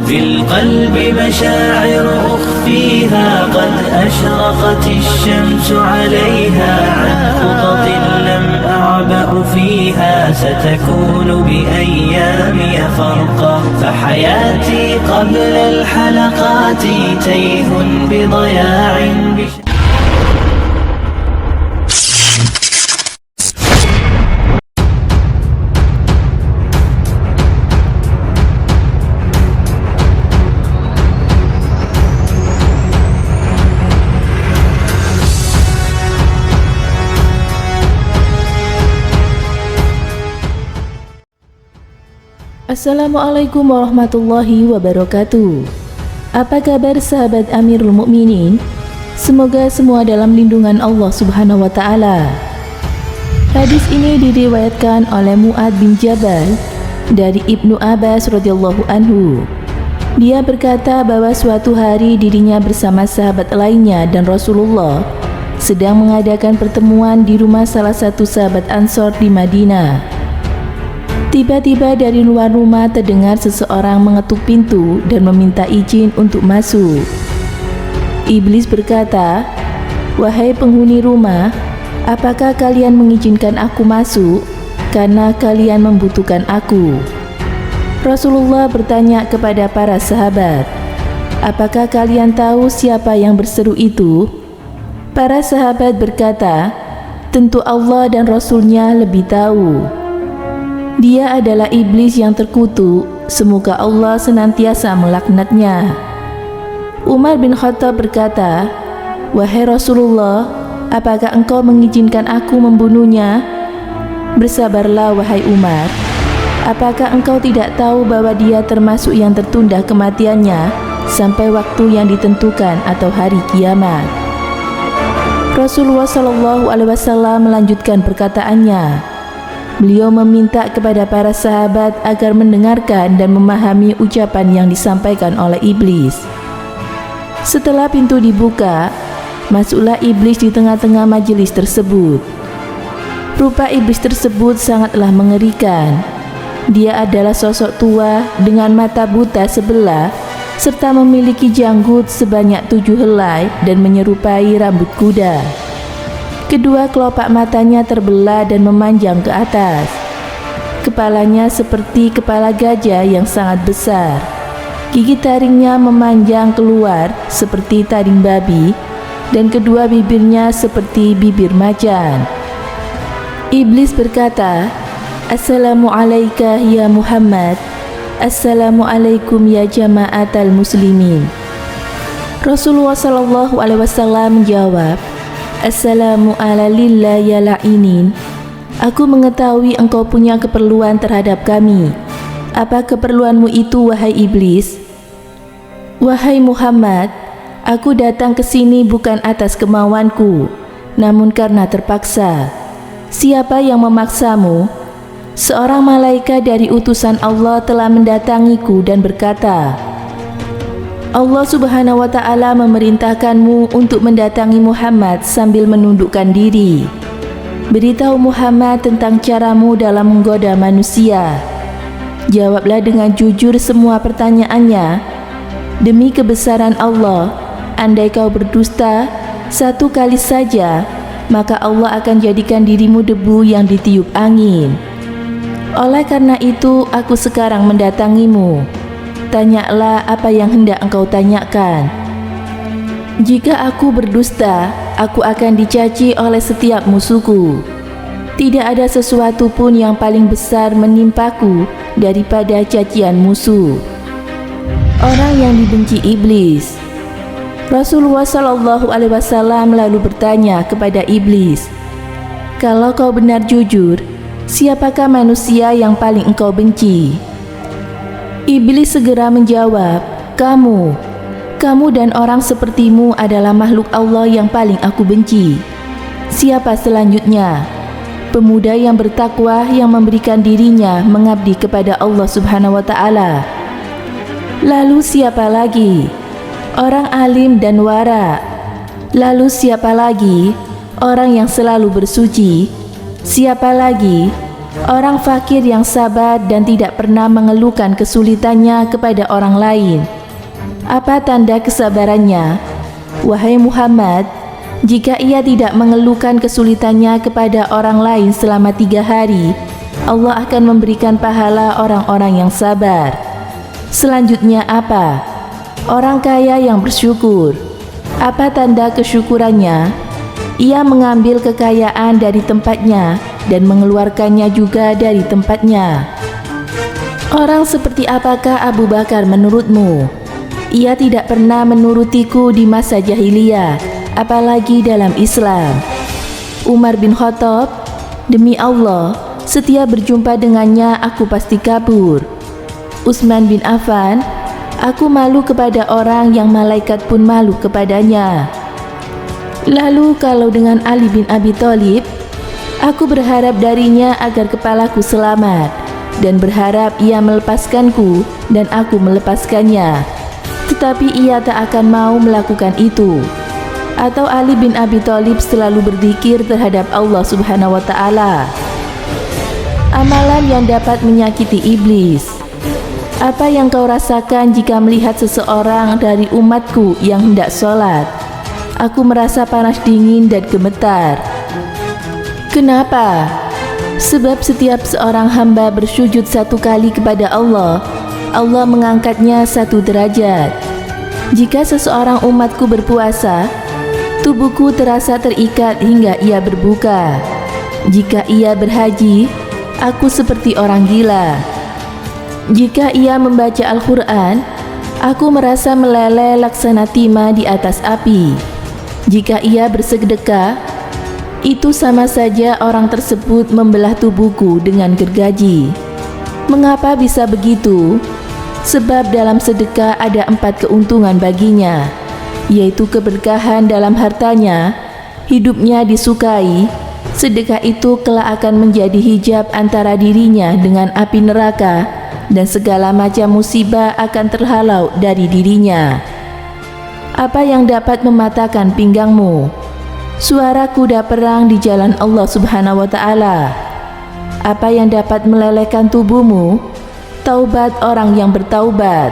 في القلب مشاعر أخفيها قد أشرقت الشمس عليها عن خطط لم أعبأ فيها ستكون بأيامي فرقا فحياتي قبل الحلقات تيه بضياع Assalamualaikum warahmatullahi wabarakatuh. Apa kabar sahabat Amirul Mukminin? Semoga semua dalam lindungan Allah Subhanahu wa taala. Hadis ini diriwayatkan oleh Mu'ad bin Jabal dari Ibnu Abbas radhiyallahu anhu. Dia berkata bahwa suatu hari dirinya bersama sahabat lainnya dan Rasulullah sedang mengadakan pertemuan di rumah salah satu sahabat Ansor di Madinah. Tiba-tiba dari luar rumah terdengar seseorang mengetuk pintu dan meminta izin untuk masuk. Iblis berkata, "Wahai penghuni rumah, apakah kalian mengizinkan aku masuk karena kalian membutuhkan aku?" Rasulullah bertanya kepada para sahabat, "Apakah kalian tahu siapa yang berseru itu?" Para sahabat berkata, "Tentu Allah dan Rasul-Nya lebih tahu." Dia adalah iblis yang terkutuk, semoga Allah senantiasa melaknatnya. Umar bin Khattab berkata, "Wahai Rasulullah, apakah engkau mengizinkan aku membunuhnya?" "Bersabarlah wahai Umar, apakah engkau tidak tahu bahwa dia termasuk yang tertunda kematiannya sampai waktu yang ditentukan atau hari kiamat?" Rasulullah SAW melanjutkan perkataannya. Beliau meminta kepada para sahabat agar mendengarkan dan memahami ucapan yang disampaikan oleh iblis. Setelah pintu dibuka, masuklah iblis di tengah-tengah majelis tersebut. Rupa iblis tersebut sangatlah mengerikan. Dia adalah sosok tua dengan mata buta sebelah serta memiliki janggut sebanyak 7 helai dan menyerupai rambut kuda. Kedua kelopak matanya terbelah dan memanjang ke atas. Kepalanya seperti kepala gajah yang sangat besar. Gigi taringnya memanjang keluar seperti taring babi dan kedua bibirnya seperti bibir macan. Iblis berkata, "Assalamualaikum ya Muhammad. Assalamualaikum ya jama'atal muslimin." Rasulullah SAW menjawab, "Assalamu ala lillah ya la'inin. Aku mengetahui engkau punya keperluan terhadap kami. Apa keperluanmu itu, wahai iblis?" "Wahai Muhammad, aku datang ke sini bukan atas kemauanku, namun karena terpaksa." "Siapa yang memaksamu?" "Seorang malaikat dari utusan Allah telah mendatangiku dan berkata, Allah Subhanahu wa ta'ala memerintahkanmu untuk mendatangi Muhammad sambil menundukkan diri. Beritahu Muhammad tentang caramu dalam menggoda manusia. Jawablah dengan jujur semua pertanyaannya. Demi kebesaran Allah, andai kau berdusta satu kali saja, maka Allah akan jadikan dirimu debu yang ditiup angin. Oleh karena itu, aku sekarang mendatangimu. Tanyalah apa yang hendak engkau tanyakan. Jika aku berdusta, aku akan dicaci oleh setiap musuhku. Tidak ada sesuatu pun yang paling besar menimpaku daripada cacian musuh." Orang yang dibenci iblis. Rasulullah SAW lalu bertanya kepada iblis, "Kalau kau benar jujur, siapakah manusia yang paling engkau benci?" Iblis segera menjawab, Kamu dan orang sepertimu adalah makhluk Allah yang paling aku benci." "Siapa selanjutnya?" "Pemuda yang bertakwa yang memberikan dirinya mengabdi kepada Allah Subhanahu wa ta'ala." "Lalu siapa lagi?" "Orang alim dan wara." "Lalu siapa lagi?" "Orang yang selalu bersuci." "Siapa lagi?" Orang fakir yang sabar dan tidak pernah mengeluhkan kesulitannya kepada orang lain. Apa tanda kesabarannya? Wahai Muhammad, jika ia tidak mengeluhkan kesulitannya kepada orang lain selama 3 hari, Allah akan memberikan pahala orang-orang yang sabar. Selanjutnya apa? Orang kaya yang bersyukur. Apa tanda kesyukurannya? Ia mengambil kekayaan dari tempatnya dan mengeluarkannya juga dari tempatnya. Orang seperti apakah Abu Bakar menurutmu? Ia tidak pernah menurutiku di masa jahiliyah, apalagi dalam Islam. Umar bin Khattab, demi Allah, setiap berjumpa dengannya aku pasti kabur. Utsman bin Affan, aku malu kepada orang yang malaikat pun malu kepadanya. Lalu kalau dengan Ali bin Abi Thalib, aku berharap darinya agar kepalaku selamat dan berharap ia melepaskanku dan aku melepaskannya. Tetapi ia tak akan mau melakukan itu. Atau Ali bin Abi Thalib selalu berzikir terhadap Allah Subhanahu wa taala. Amalan yang dapat menyakiti iblis. Apa yang kau rasakan jika melihat seseorang dari umatku yang hendak sholat? Aku merasa panas dingin dan gemetar. Kenapa? Sebab setiap seorang hamba bersujud 1 kali kepada Allah, Allah mengangkatnya 1 derajat. Jika seseorang umatku berpuasa, tubuhku terasa terikat hingga ia berbuka. Jika ia berhaji, aku seperti orang gila. Jika ia membaca Al-Quran, aku merasa meleleh laksana timah di atas api. Jika ia bersedekah, itu sama saja orang tersebut membelah tubuhku dengan gergaji. Mengapa bisa begitu? Sebab dalam sedekah ada 4 keuntungan baginya, yaitu keberkahan dalam hartanya, hidupnya disukai. Sedekah itu kelak akan menjadi hijab antara dirinya dengan api neraka, dan segala macam musibah akan terhalau dari dirinya. Apa yang dapat mematahkan pinggangmu? Suara kuda perang di jalan Allah Subhanahu wa taala. Apa yang dapat melelehkan tubuhmu? Taubat orang yang bertaubat.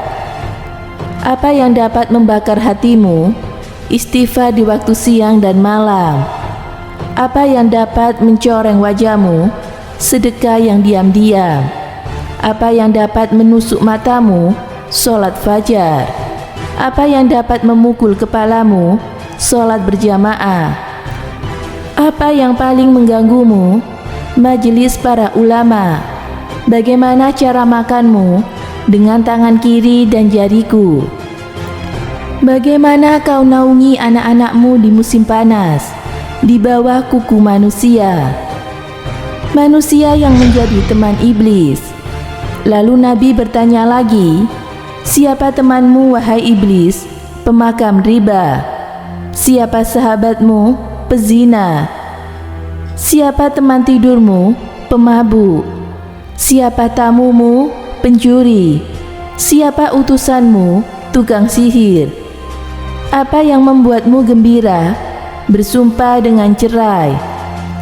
Apa yang dapat membakar hatimu? Istighfar di waktu siang dan malam. Apa yang dapat mencoreng wajahmu? Sedekah yang diam-diam. Apa yang dapat menusuk matamu? Sholat fajar. Apa yang dapat memukul kepalamu? Sholat berjamaah. Apa yang paling mengganggumu? Majelis para ulama. Bagaimana cara makanmu? Dengan tangan kiri dan jariku. Bagaimana kau naungi anak-anakmu di musim panas, di bawah kuku manusia? Manusia yang menjadi teman iblis. Lalu Nabi bertanya lagi, siapa temanmu wahai iblis? Pemakam riba. Siapa sahabatmu? Pezina. Siapa teman tidurmu? Pemabuk. Siapa tamumu? Pencuri. Siapa utusanmu? Tukang sihir. Apa yang membuatmu gembira? Bersumpah dengan cerai.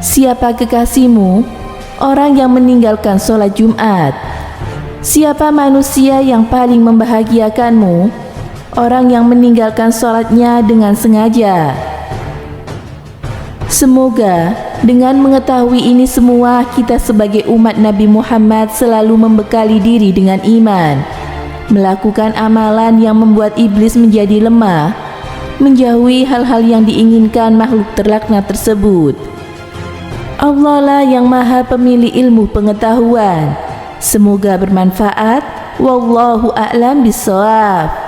Siapa kekasihmu? Orang yang meninggalkan sholat Jumat. Siapa manusia yang paling membahagiakanmu? Orang yang meninggalkan sholatnya dengan sengaja. Semoga dengan mengetahui ini semua, kita sebagai umat Nabi Muhammad selalu membekali diri dengan iman, melakukan amalan yang membuat iblis menjadi lemah, menjauhi hal-hal yang diinginkan makhluk terlaknat tersebut. Allah lah yang maha pemilik ilmu pengetahuan. Semoga bermanfaat. Wallahu a'lam bishawab.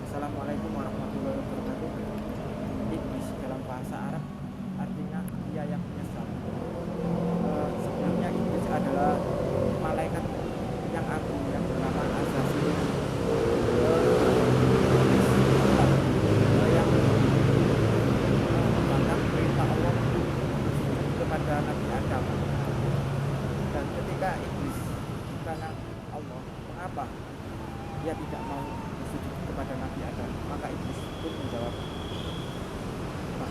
Assalamualaikum warahmatullahi wabarakatuh. Di dalam bahasa Arab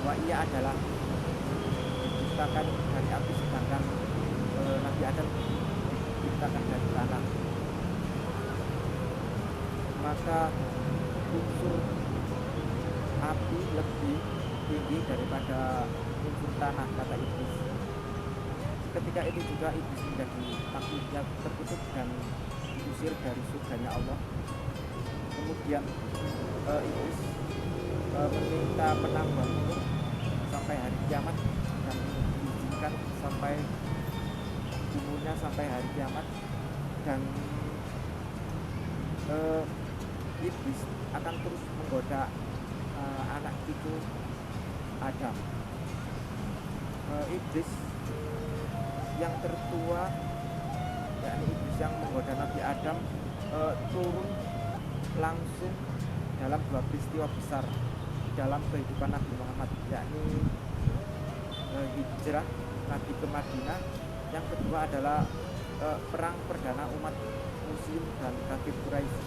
bahwa ia adalah diciptakan dari api, sedangkan Nabi Adam diciptakan dari tanah. Maka unsur api lebih tinggi daripada unsur tanah, kata iblis. Ketika itu juga iblis menjadi makhluknya terkutuk dan diusir dari surganya Allah. Kemudian iblis meminta penambah umur sampai hari kiamat dan diizinkan sampai umurnya sampai hari kiamat, dan iblis akan terus menggoda anak cucu Adam. Iblis yang tertua, yakni iblis yang menggoda Nabi Adam, turun langsung dalam dua peristiwa besar dalam kehidupan Nabi Muhammad, yakni hijrah Nabi ke Madinah. Yang kedua adalah perang perdana umat Muslim dan kafir Quraisy,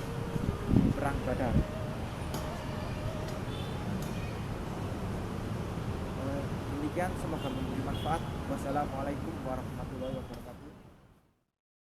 perang Badar. Demikian, semoga memberi manfaat. Wassalamualaikum warahmatullahi wabarakatuh.